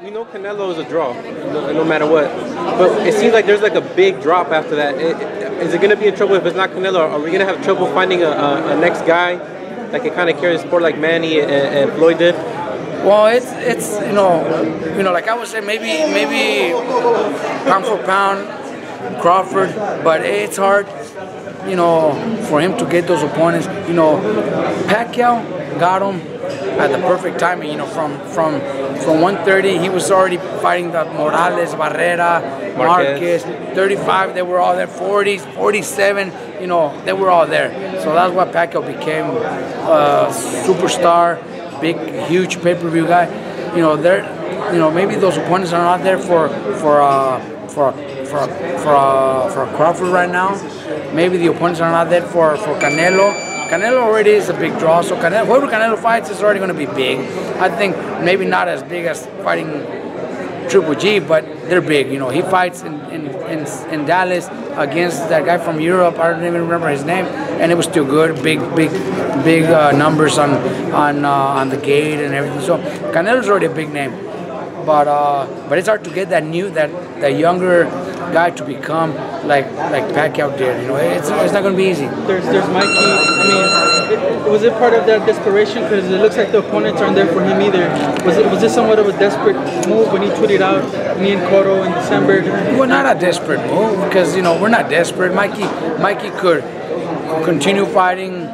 we know Canelo is a draw, no matter what. But it seems like there's like a big drop after that. Is it going to be in trouble if it's not Canelo? Or are we going to have trouble finding a next guy that can kind of carry the sport like Manny and Floyd did? Well, it's you know, like I would say, maybe pound for pound, Crawford, but it's hard, you know, for him to get those opponents. You know, Pacquiao got him at the perfect timing. You know, from 130, he was already fighting the Morales, Barrera, Marquez. 35, they were all there. 40s, 47, you know, they were all there. So that's why Pacquiao became a superstar, big, huge pay-per-view guy. You know, maybe those opponents are not there for Crawford right now. Maybe the opponents are not there for Canelo. Canelo already is a big draw, so whoever Canelo fights is already going to be big. I think maybe not as big as fighting Triple G, but they're big. You know, he fights in Dallas against that guy from Europe. I don't even remember his name, and it was still good. Big numbers on the gate and everything. So Canelo's already a big name. But it's hard to get that younger guy to become like Pacquiao did. You know, it's not going to be easy. There's Mikey. I mean, was it part of that desperation? Because it looks like the opponents aren't there for him either. Was this somewhat of a desperate move when he tweeted out me and Cotto in December? Well, not a desperate move because, you know, we're not desperate. Mikey could continue fighting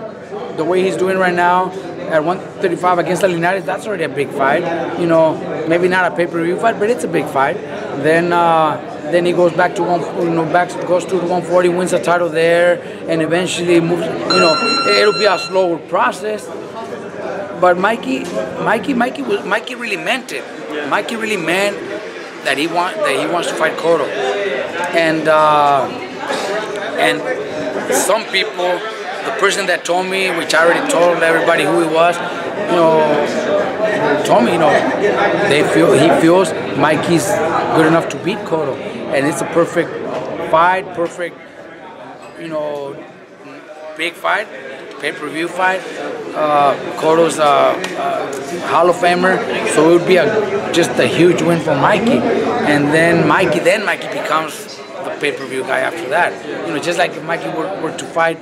the way he's doing right now. At 135 against Linares, that's already a big fight. You know, maybe not a pay-per-view fight, but it's a big fight. Then he goes back to goes to 140, wins a title there, and eventually moves. You know, it'll be a slower process. But Mikey really meant it. Yeah. Mikey really meant that he wants to fight Cotto, and some people. The person that told me, which I already told everybody who he was, you know, told me, you know, he feels Mikey's good enough to beat Cotto, and it's a perfect fight, you know, big fight, pay-per-view fight. Cotto's a Hall of Famer, so it would be just a huge win for Mikey, and then Mikey becomes the pay-per-view guy after that. You know, just like if Mikey were to fight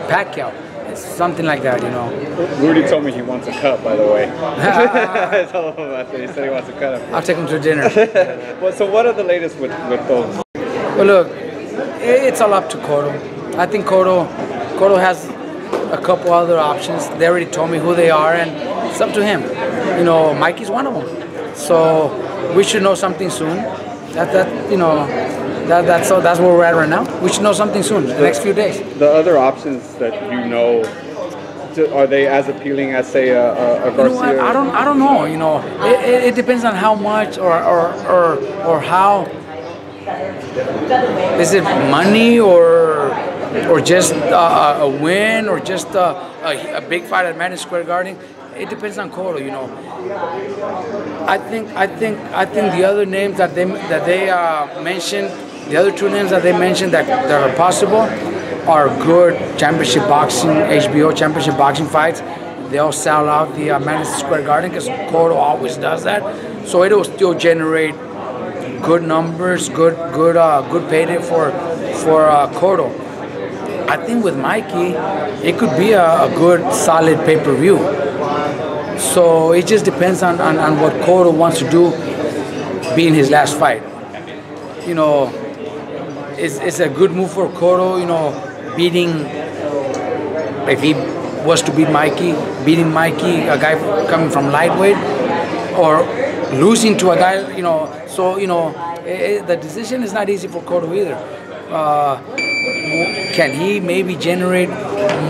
Pacquiao, it's something like that, you know. Rudy told me he wants a cut, by the way. I told him about that. He said he wants a cut. I'll take him to dinner. Well, so what are the latest with those? Well, look, it's all up to Cotto. I think Cotto has a couple other options. They already told me who they are, and it's up to him. You know, Mikey's one of them. So we should know something soon. That's where we're at right now. We should know something soon, the next few days. The other options that you know, are they as appealing as, say, a Garcia? You know, I don't know. You know, it depends on how much or how. Is it money or just a win or just a big fight at Madison Square Garden? It depends on Cotto, you know. I think the other names that they mentioned, the other two names that they mentioned that are possible, are good championship boxing, HBO championship boxing fights. They'll sell out the Madison Square Garden because Cotto always does that. So it will still generate good numbers, good payday for Cotto. I think with Mikey, it could be a good solid pay-per-view. So it just depends on what Cotto wants to do being his last fight. You know, it's a good move for Cotto, you know, if he was to beat Mikey, beating Mikey, a guy coming from lightweight, or losing to a guy, you know. So, you know, the decision is not easy for Cotto either. Can he maybe generate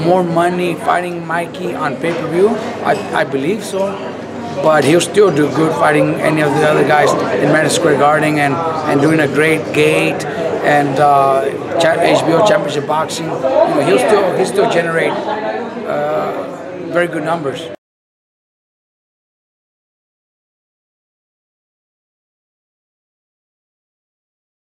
more money fighting Mikey on pay-per-view? I believe so. But he'll still do good fighting any of the other guys in Madison Square Garden and doing a great gate and HBO Championship Boxing. You know, he'll still generate very good numbers.